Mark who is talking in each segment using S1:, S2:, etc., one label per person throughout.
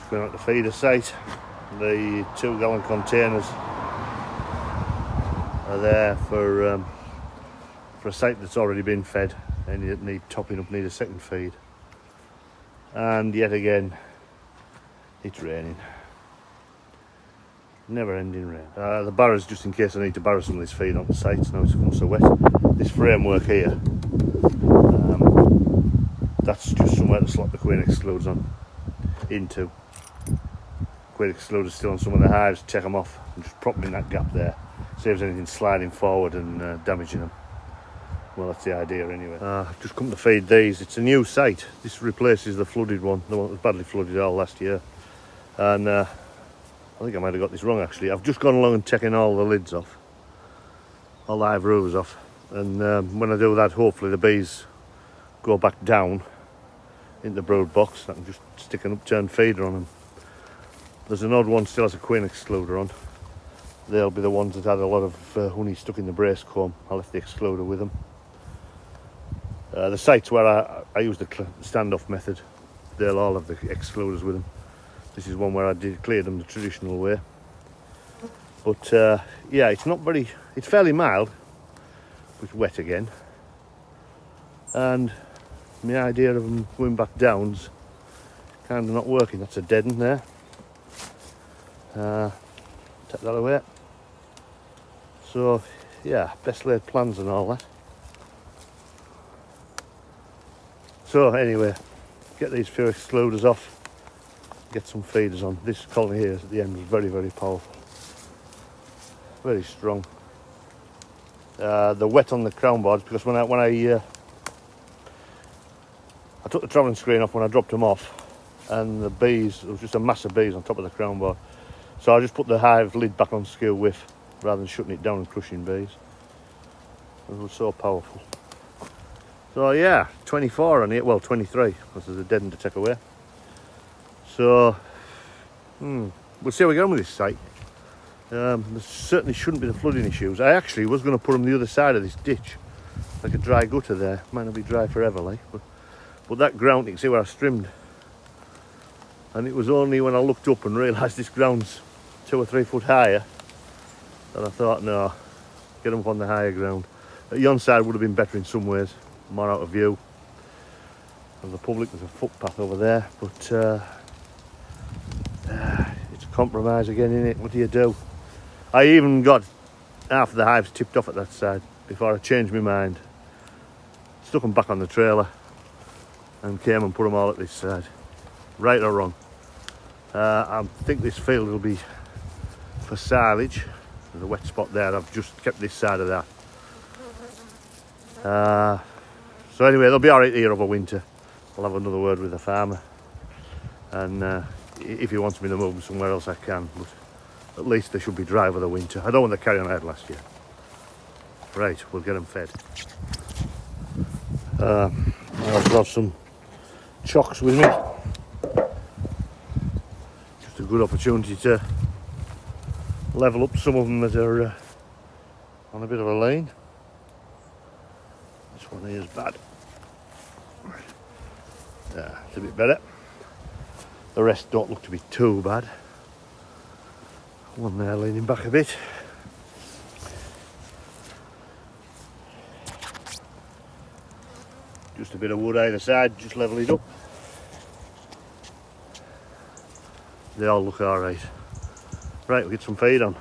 S1: Just going out to feeder site. The 2-gallon containers are there for a site that's already been fed. Any that need topping up need a second feed. And yet again, it's raining. Never ending rain. The barrows, just in case I need to barrow some of this feed on the sites now it's become so wet. This framework here, that's just somewhere to slot the queen excluders on into. Queen excluders still on some of the hives, check them off and just prop them in that gap there. Saves anything sliding forward and damaging them. Well, that's the idea anyway. I've just come to feed these. It's a new site. This replaces the flooded one, the one that was badly flooded all last year. And I think I might have got this wrong actually. I've just gone along and taken all the lids off, all the hive roofers off. And when I do that, hopefully the bees go back down into the brood box. I can just stick an upturned feeder on them. There's an odd one still has a queen excluder on. They'll be the ones that had a lot of honey stuck in the brace comb. I left the excluder with them. The sites where I use the standoff method, they'll all have the excluders with them. This is one where I did clear them the traditional way. But yeah, it's fairly mild, but wet again. And my idea of them going back down's kind of not working. That's a dead end there. Take that away. So yeah, best laid plans and all that. So anyway, get these few excluders off, get some feeders on. This colony here at the end is very, very powerful, very strong. The wet on the crown boards, because when I took the travelling screen off when I dropped them off, and the bees, there was just a mass of bees on top of the crown board. So I just put the hive lid back on skew with, rather than shutting it down and crushing bees. It was so powerful. So yeah, 24 on it, well 23, because there's a dead end to take away. So, we'll see how we get on with this site. There certainly shouldn't be the flooding issues. I actually was going to put them the other side of this ditch, like a dry gutter there. Might not be dry forever, like, but that ground, you can see where I trimmed. And it was only when I looked up and realised this ground's 2 or 3 foot higher that I thought, no, get them up on the higher ground. Yon side would have been better in some ways, more out of view of the public. There's a footpath over there, but it's a compromise again, isn't it? What do you do? I even got half of the hives tipped off at that side before I changed my mind. Stuck them back on the trailer and came and put them all at this side. Right or wrong? I think this field will be for silage. There's a wet spot there. I've just kept this side of that. So anyway, they'll be all right here over winter. I'll have another word with the farmer, and if he wants me to move them somewhere else, I can. But at least they should be dry over the winter. I don't want the carrion I had last year. Right, we'll get them fed. I also have some chocks with me. Just a good opportunity to level up some of them that are on a bit of a lane. This one here is bad. Yeah, it's a bit better. The rest don't look to be too bad. One there leaning back a bit. Just a bit of wood either side, just level it up. They all look alright. Right, we'll get some feed on.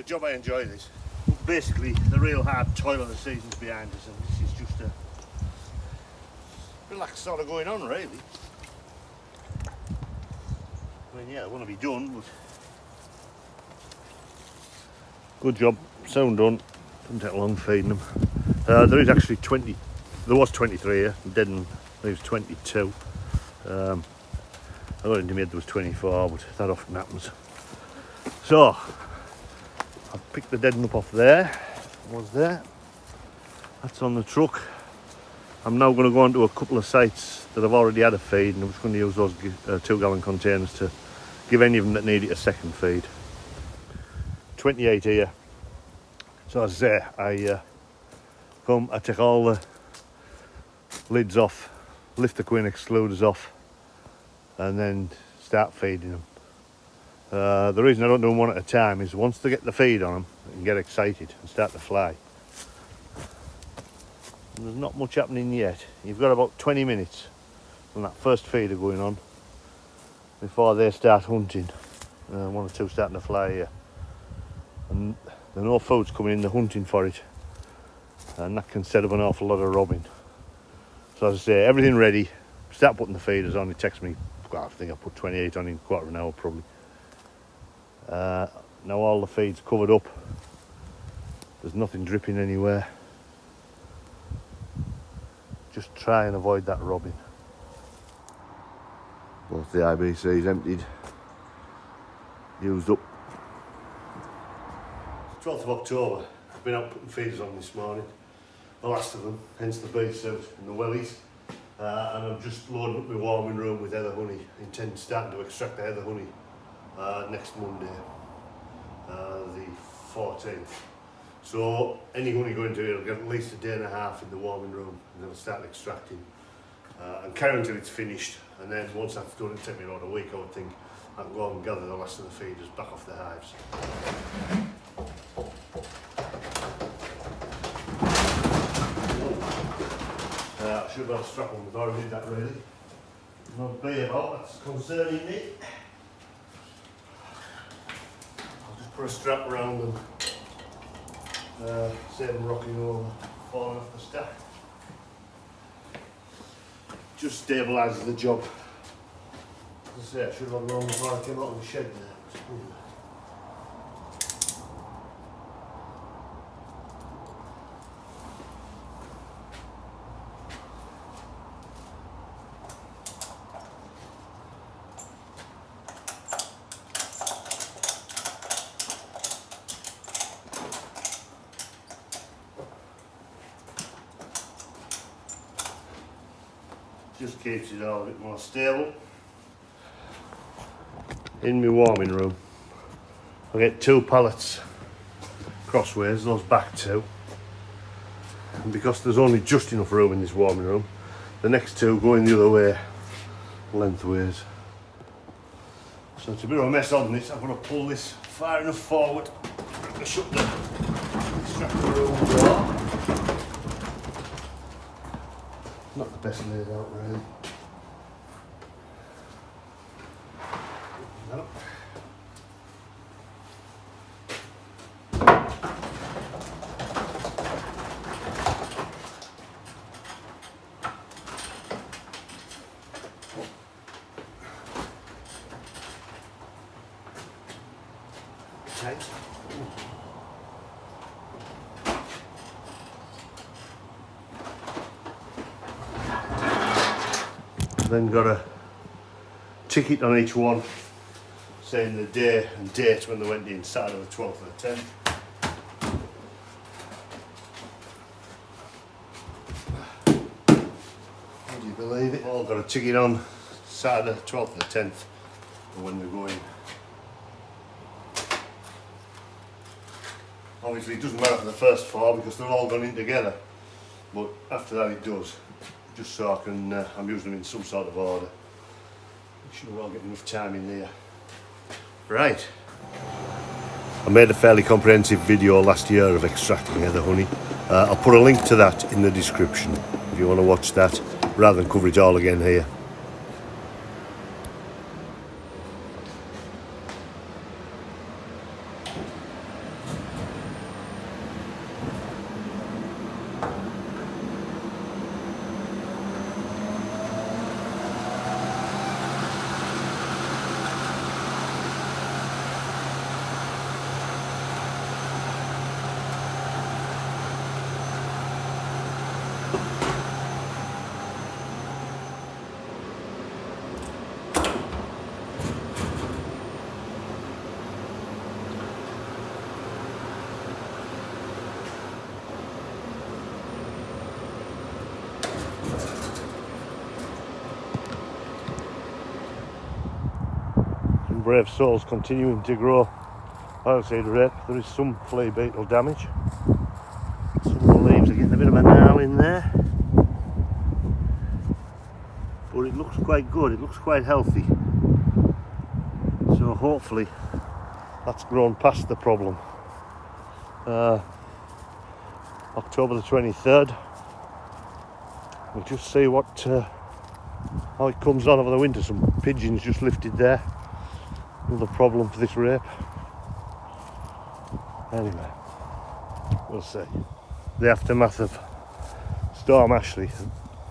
S1: Job I enjoy this. Basically, the real hard toil of the season's behind us, and this is just a relaxed sort of going on, really. I mean, yeah, I want to be done, but good job, sound done. Doesn't take long feeding them. There is actually 20. There was 23 here, dead, and there's 22. I got intimated there was 24, but that often happens. So I've picked the dead one up off there. Was there? That's on the truck. I'm now going to go onto a couple of sites that I've already had a feed, and I'm just going to use those 2-gallon containers to give any of them that need it a second feed. 28 here. So as I say, I take all the lids off, lift the queen excluders off, and then start feeding them. The reason I don't do them one at a time is once they get the feed on them, they can get excited and start to fly. And there's not much happening yet. You've got about 20 minutes from that first feeder going on before they start hunting. One or two starting to fly here. And there's no food's coming in, they're hunting for it. And that can set up an awful lot of robbing. So as I say, everything ready. Start putting the feeders on. It takes me, I think I put 28 on in a quarter of an hour probably. Now all the feed's covered up. There's nothing dripping anywhere. Just try and avoid that robbing. Both the IBCs emptied, used up. 12th of October, I've been out putting feeders on this morning. The last of them, hence the beef suit and the wellies. And I'm just loading up my warming room with heather honey. I intend starting to extract the heather honey next Monday, the 14th. So any honey going to it will get at least a day and a half in the warming room, and then I'll start extracting and carry until it's finished. And then once that's done, it'll take me about a week, I would think. I can go and gather the last of the feeders back off the hives. I should have got a strap on before I did that really. Not be about, that's concerning me. I'll just put a strap around them. Save them rocking over, falling off the stack. Just stabilises the job. As I say, I should have had one before I came out of the shed there. Just keeps it all a bit more stable. In my warming room, I get 2 pallets crossways, those back 2. And because there's only just enough room in this warming room, the next 2 going the other way, lengthways. So it's a bit of a mess on this. I'm going to pull this far enough forward to shut the extractor room door. Not the best laid out really. No. Tight. Then got a ticket on each one saying the day and date when they went in, Saturday the 12th of the 10th. Would you believe it? All got a ticket on Saturday 12th of the 10th for when they go in. Obviously it doesn't matter for the first 4 because they're all gone in together, but after that it does. Just so I can, I'm using them in some sort of order. Make sure we're all getting enough time in there. Right. I made a fairly comprehensive video last year of extracting heather honey. I'll put a link to that in the description if you want to watch that, rather than cover it all again here. brave souls continuing to grow oilseed rape. There is some flea beetle damage. Some of the leaves are getting a bit of a gnarl in there, but it looks quite good, it looks quite healthy. So hopefully that's grown past the problem. October the 23rd. We'll just see how it comes on over the winter. Some pigeons just lifted there. Another problem for this rape. Anyway, we'll see. The aftermath of Storm Ashley.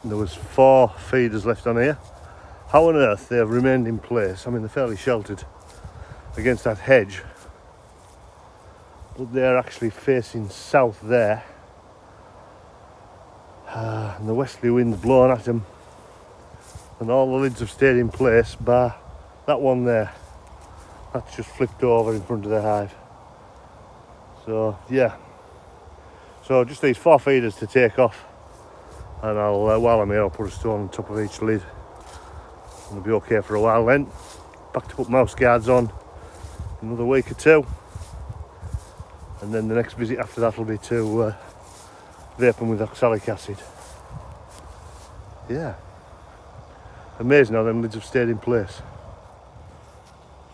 S1: There was 4 feeders left on here. How on earth they have remained in place? I mean, they're fairly sheltered against that hedge, but they're actually facing south there. And the westerly wind's blowing at them, and all the lids have stayed in place, bar that one there. That's just flipped over in front of the hive. So yeah, so just these 4 feeders to take off, and I'll while I'm here I'll put a stone on top of each lid, and it'll be okay for a while. Then back to put mouse guards on another week or 2, and then the next visit after that will be to vape them with oxalic acid. Yeah, amazing how them lids have stayed in place.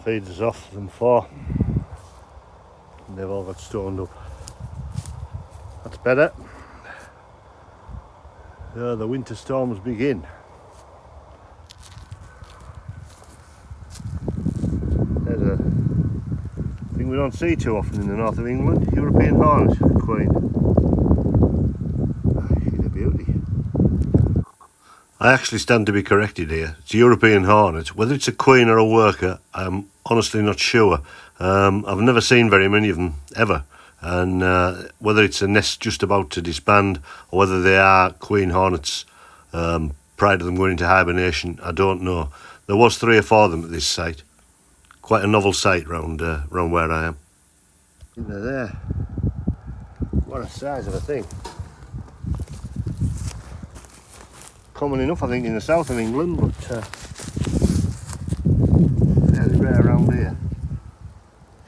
S1: Feeders off, them 4, and they've all got stoned up. That's better. The winter storms begin. There's a thing we don't see too often in the north of England, European hornet queen. She's a beauty. I actually stand to be corrected here. It's a European hornet. Whether it's a queen or a worker, I'm honestly not sure. I've never seen very many of them, ever. And whether it's a nest just about to disband, or whether they are queen hornets prior to them going into hibernation, I don't know. There was 3 or 4 of them at this site. Quite a novel site round where I am. In there. What a size of a thing. Common enough, I think, in the south of England, but fairly rare around here.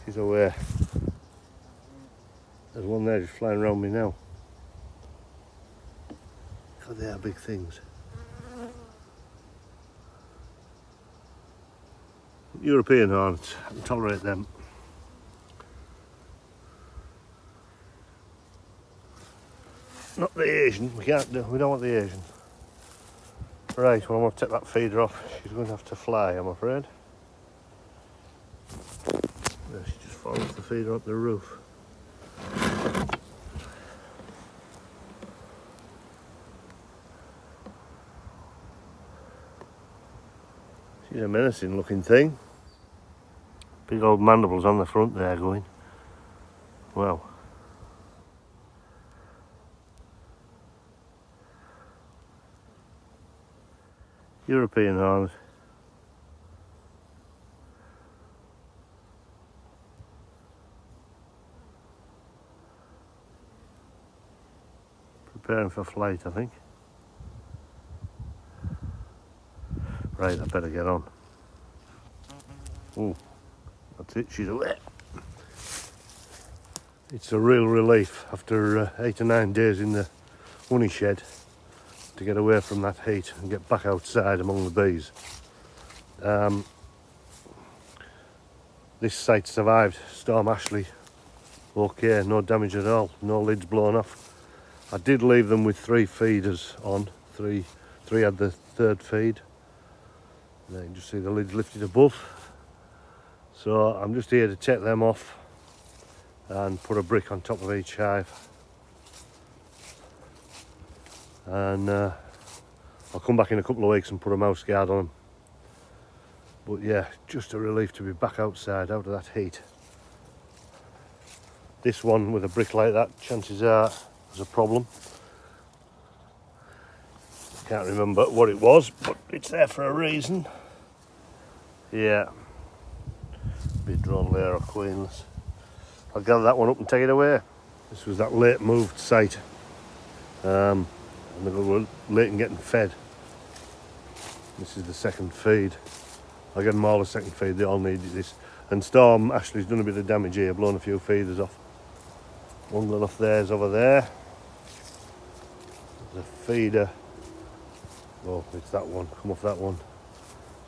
S1: She's away. There's one there just flying around me now. God, they are big things. European hornets, I can tolerate them. Not the Asian, we don't want the Asian. Right, well I'm going to take that feeder off. She's going to have to fly, I'm afraid. Yeah, she just falls off the feeder up the roof. She's a menacing looking thing. Big old mandibles on the front there going. Wow. European hornet. Preparing for flight, I think. Right, I better get on. Oh, that's it, she's away. It's a real relief after 8 or 9 days in the honey shed to get away from that heat and get back outside among the bees. This site survived Storm Ashley. Okay, no damage at all, no lids blown off. I did leave them with 3 feeders on. Three had the 3rd feed. There you can just see the lids lifted above. So I'm just here to take them off and put a brick on top of each hive. And I'll come back in a couple of weeks and put a mouse guard on them. But yeah, just a relief to be back outside, out of that heat. This one with a brick like that, chances are there's a problem. Can't remember what it was, but it's there for a reason. Yeah. Big drone layer of queens. I'll gather that one up and take it away. This was that late moved site. And they were late in getting fed. This is the 2nd feed. I'll give them all a second feed, they all needed this. And Storm Ashley's done a bit of damage here, blown a few feeders off. One gone off there's over there. There's a feeder. Oh, it's that one, come off that one.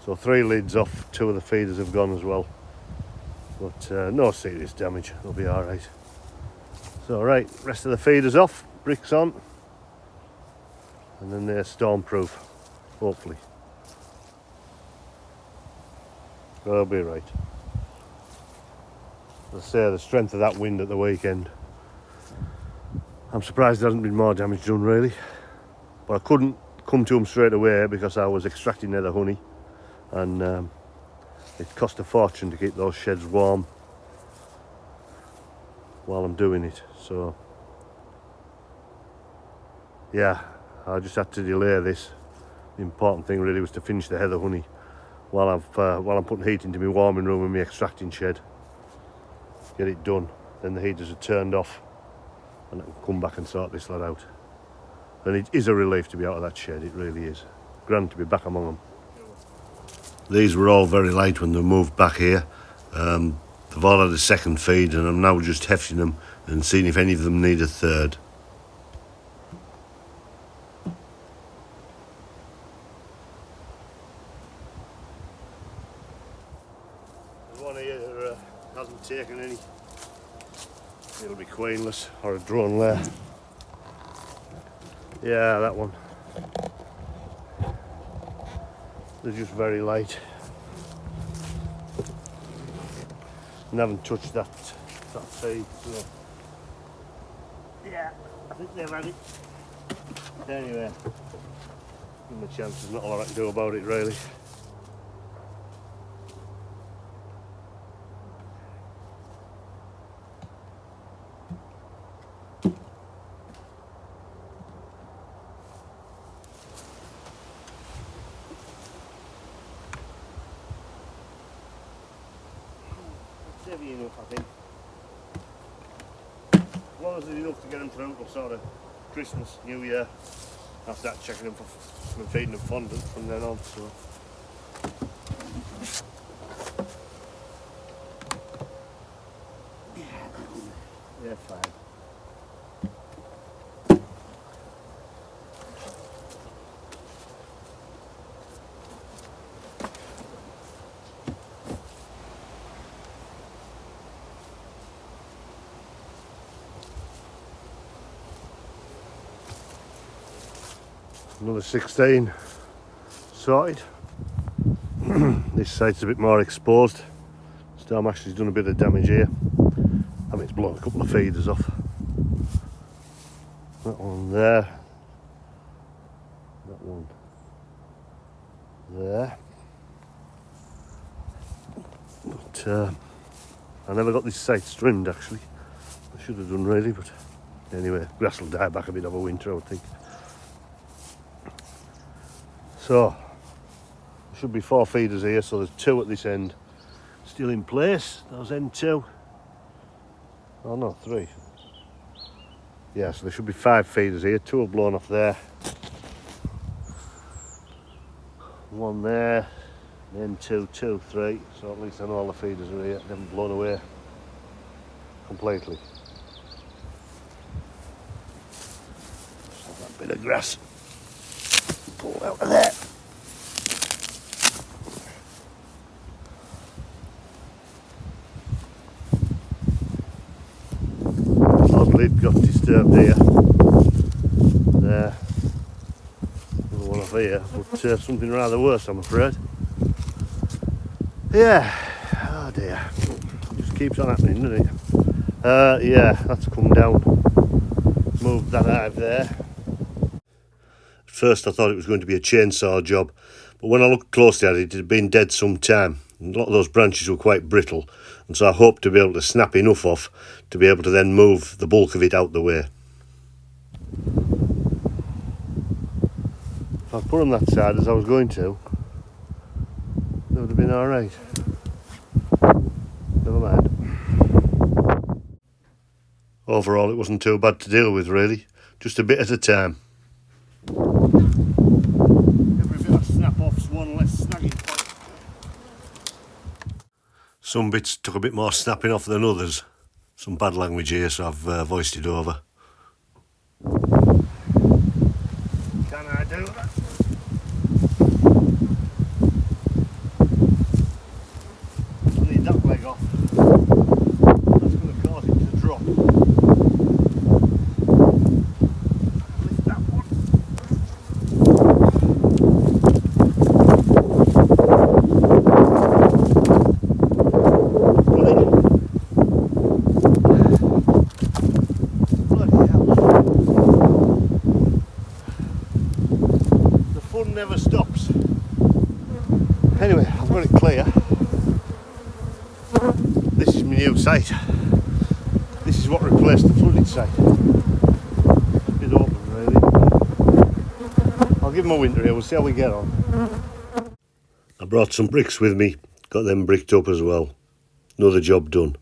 S1: So 3 lids off, 2 of the feeders have gone as well. But no serious damage, they'll be alright. So right, rest of the feeders off, bricks on. And then they're storm proof, hopefully. They'll be right. As I say, the strength of that wind at the weekend, I'm surprised there hasn't been more damage done really. But I couldn't come to them straight away because I was extracting nether honey, and it cost a fortune to keep those sheds warm while I'm doing it. So yeah, I just had to delay this. The important thing really was to finish the heather honey while I'm putting heat into my warming room and my extracting shed. Get it done, then the heaters are turned off and I can come back and sort this lot out. And it is a relief to be out of that shed, it really is. Grand to be back among them. These were all very light when they moved back here. They've all had a second feed and I'm now just hefting them and seeing if any of them need a third. There's one here that hasn't taken any. It'll be queenless or a drone layer. Yeah, that one. They're just very light. And haven't touched that feed, so yeah, I think they've had it. Anyway, give them a chance, there's not a lot I can do about it really. Heavy enough, I think. As long as there's enough to get them through till sort of Christmas, New Year, I'll start checking them for feeding them fondant from then on. So yeah, fine. Another 16 sorted. This site's a bit more exposed. Storm Ashley's done a bit of damage here. I mean, it's blown a couple of feeders off. That one there. That one there. But I never got this site trimmed actually. I should have done really, but anyway, grass will die back a bit over winter, I would think. So, there should be 4 feeders here, so there's 2 at this end still in place. Those end 2. Oh no, 3. Yeah, so there should be 5 feeders here. 2 have blown off there. 1 there, then 2, 2, 3. So at least I know all the feeders are here. They haven't blown away completely. Just have that bit of grass pulled out of there. Odd lid got disturbed here. There. Another one off here, but something rather worse, I'm afraid. Yeah. Oh dear. It just keeps on happening, doesn't it? Yeah, that's come down. Moved that hive there. First I thought it was going to be a chainsaw job, but when I looked closely at it, it had been dead some time. A lot of those branches were quite brittle, and so I hoped to be able to snap enough off to be able to then move the bulk of it out the way. If I'd put on that side as I was going to, that would have been alright. Never mind. Overall it wasn't too bad to deal with really, just a bit at a time. Every bit of snap off's one less snagging point. Some bits took a bit more snapping off than others. Some bad language here, so I've voiced it over. Can I do that? I need that leg off. That's going to cause it to drop. Lift that one. Never stops. Anyway, I've got it clear. This is my new site. This is what replaced the flooded site. A bit open really. I'll give them a winter here, we'll see how we get on. I brought some bricks with me, got them bricked up as well. Another job done.